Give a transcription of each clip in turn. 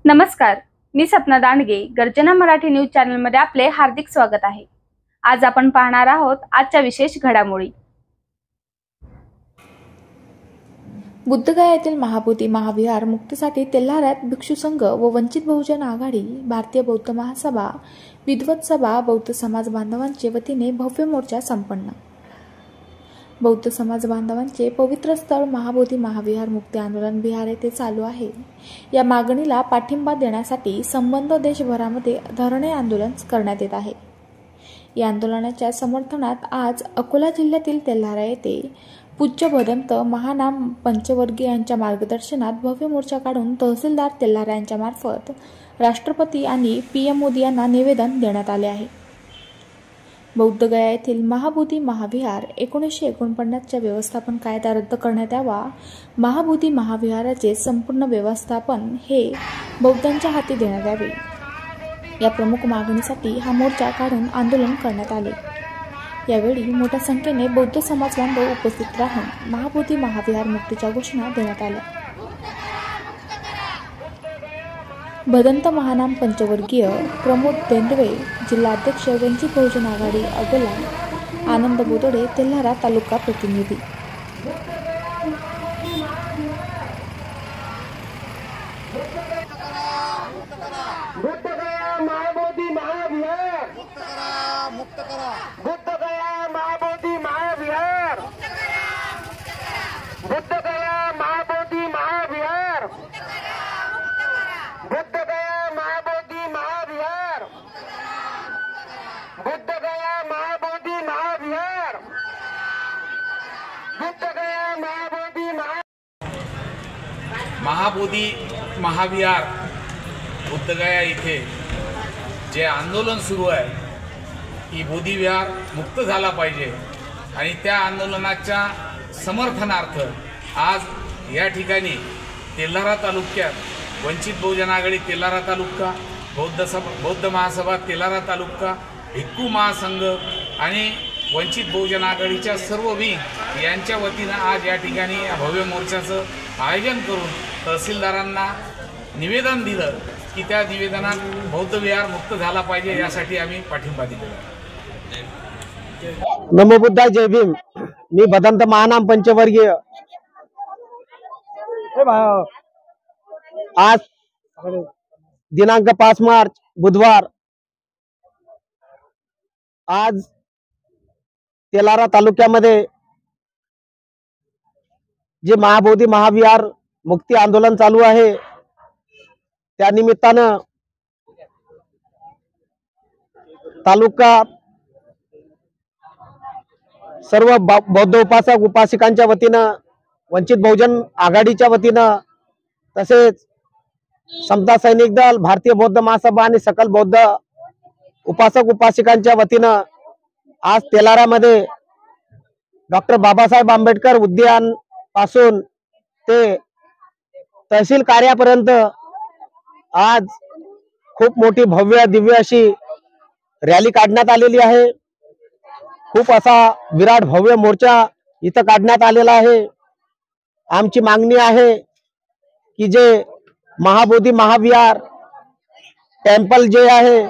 नमस्कार, मी सपना दांडगे. गर्जना मराठी न्यूज चॅनलमध्ये आपले हार्दिक स्वागत आहे. आज आपण पाहणार आहोत आजच्या विशेष घडामोडी. बुद्धगया येथील महाबोधी महाविहार मुक्तीसाठी तेल्हाऱ्यात भिक्षू संघ व वंचित बहुजन आघाडी, भारतीय बौद्ध महासभा, विद्वत सभा, बौद्ध समाज बांधवांचे वतीने भव्य मोर्चा संपन्न. बौद्ध समाज बांधवांचे पवित्र स्थळ महाबोधी महाविहार मुक्ती आंदोलन बिहार येथे चालू आहे. या मागणीला पाठिंबा देण्यासाठी संबंध देशभरामध्ये धरणे आंदोलन करण्यात येत आहे. या आंदोलनाच्या समर्थनात आज अकोला जिल्ह्यातील तेल्हारा येथे पूज्य भदंत महानाम पंचवर्गीय यांच्या मार्गदर्शनात भव्य मोर्चा काढून तहसीलदार तेल्हारा यांच्या मार्फत राष्ट्रपती आणि PM मोदी यांना निवेदन देण्यात आले आहे. बौद्धगया येथील महाबोधी महाविहार 1949च्या व्यवस्थापन कायदा रद्द करण्यात यावा. महाबोधी महाविहाराचे संपूर्ण व्यवस्थापन हे बौद्धांच्या हाती देण्यात यावे. या प्रमुख मागणीसाठी हा मोर्चा काढून आंदोलन करण्यात आले. यावेळी मोठ्या संख्येने बौद्ध समाज बांधव उपस्थित राहून महाबोधी महाविहार मुक्तीच्या घोषणा देण्यात आल्या. भदंत महानाम पंचवर्गीय प्रमोद देंडवे, जिल्हा अध्यक्ष वंचित बहुजन आघाडी अकोला, आनंद बोदडे, तेल्हारा तालुका प्रतिनिधी. बुद्धगया महाबोधी महाविहार मुक्त करा, मुक्त करा. बुद्धगया महाबोधी महाविहार बुद्धगया महाबोधी महाविहार बुद्धगया महाबोधी महाविहार बुद्धगया महाबोधी महाविहार बुद्धगया महाबोधी महाबोधी महाविहार बुद्धगया इथे जे आंदोलन सुरू आहे की बोधी विहार मुक्त झाला पाहिजे आणि त्या आंदोलनाच्या समर्थनार्थ आज या ठिकाणी तेल्हारा तालुक्यात वंचित बहुजन आघाडी तेल्हारा तालुका, बौद्ध महासभा तेल्हारा तालुका, भिक्खू महासंघ आणि वंचित बहुजन आघाडीच्या सर्व विंग यांच्या वतीनं आज या ठिकाणी भव्य मोर्चाचं आयोजन करून तहसीलदारांना निवेदन दिलं की त्या निवेदनात बौद्ध विहार मुक्त झाला पाहिजे यासाठी आम्ही पाठिंबा दिलेला. नमो बुद्धाय, जय भीम. मी भदंत महानाम पंचवर्गीय. आज दिनांक 5 मार्च बुधवार आज तेल्हारा तालुक्यामध्ये जे महाबोधी महाविहार मुक्ती आंदोलन चालू आहे त्या निमित्तानं तालुका सर्व बौद्ध उपासक उपासिकांच्या वतीनं, वंचित बहुजन आघाडीच्या वतीनं, तसेच समता सैनिक दल, भारतीय बौद्ध महासभा आणि सकल बौद्ध उपासक उपासिकांच्या वतीनं आज तेल्हारामध्ये डॉक्टर बाबासाहेब आंबेडकर उद्यान पासून ते तहसील कार्यापर्यंत आज खूप मोठी भव्य दिव्य अशी रॅली काढण्यात आलेली आहे. खूप असा विराट भव्य मोर्चा इथं काढण्यात आलेला आहे. आमची मागणी आहे की जे महाबोधी महाविहार टेम्पल जे आहे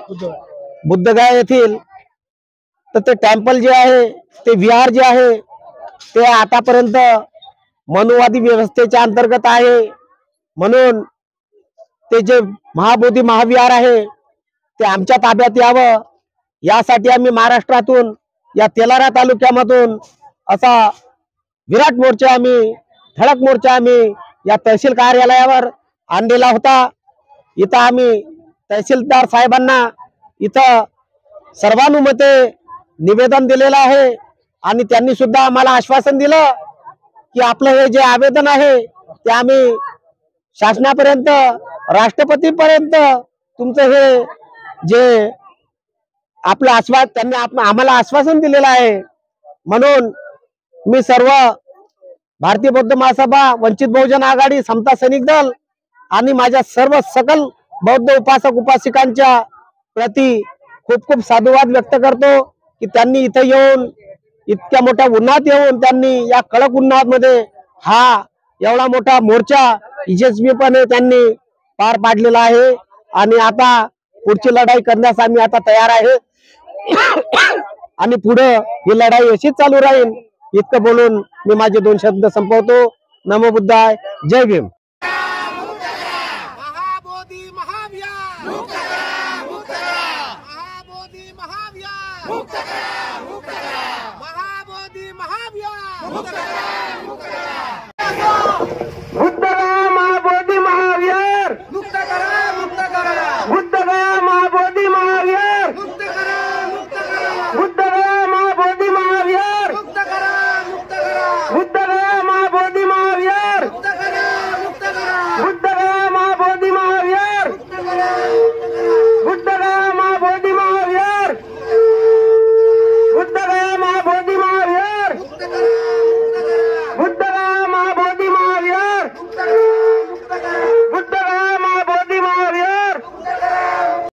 बुद्धगया येथील, तर ते टेम्पल जे आहे, ते विहार जे आहे, ते आतापर्यंत मनुवादी व्यवस्थेच्या अंतर्गत आहे. म्हणून ते जे महाबोधी महाविहार आहे ते आमच्या ताब्यात यावं यासाठी आम्ही महाराष्ट्रातून या तेल्हारा तालुक्यामधून असा विराट मोर्चा, आम्ही ठळक मोर्चा आम्ही या तहसील कार्यालयावर आणलेला होता. इथं आम्ही तहसीलदार साहेबांना इथं सर्वानुमते निवेदन दिलेलं आहे आणि त्यांनी सुद्धा आम्हाला आश्वासन दिलं की आपलं हे जे आवेदन आहे ते आम्ही शासनापर्यंत, राष्ट्रपतीपर्यंत तुमचं हे जे आपलं त्यांनी आम्हाला आश्वासन दिलेलं आहे. म्हणून मी सर्व भारतीय बौद्ध महासभा, वंचित बहुजन आघाडी, समता सैनिक दल आणि माझ्या सर्व सकल बौद्ध उपासक उपासिकांच्या प्रति खूप खूप साधुवाद व्यक्त करतो की त्यांनी इथं येऊन, इतक्या मोठ्या उन्हात येऊन त्यांनी या कडक उन्हामध्ये हा एवढा मोठा मोर्चा यशस्वीपणे त्यांनी पार पाडलेला आहे आणि आता पुढची लढाई करण्यास आम्ही आता तयार आहे आणि पुढे ही लढाई अशीच चालू राहील. इतकं बोलून मी माझे 2 शब्द संपवतो. नमो बुद्धाय. जय भीम. महाबोधी महाविहार मुक्त करा, मुक्त करा. महाबोधी महाविहार मुक्त करा, मुक्त करा. महाबोधी महाविहार मुक्त करा.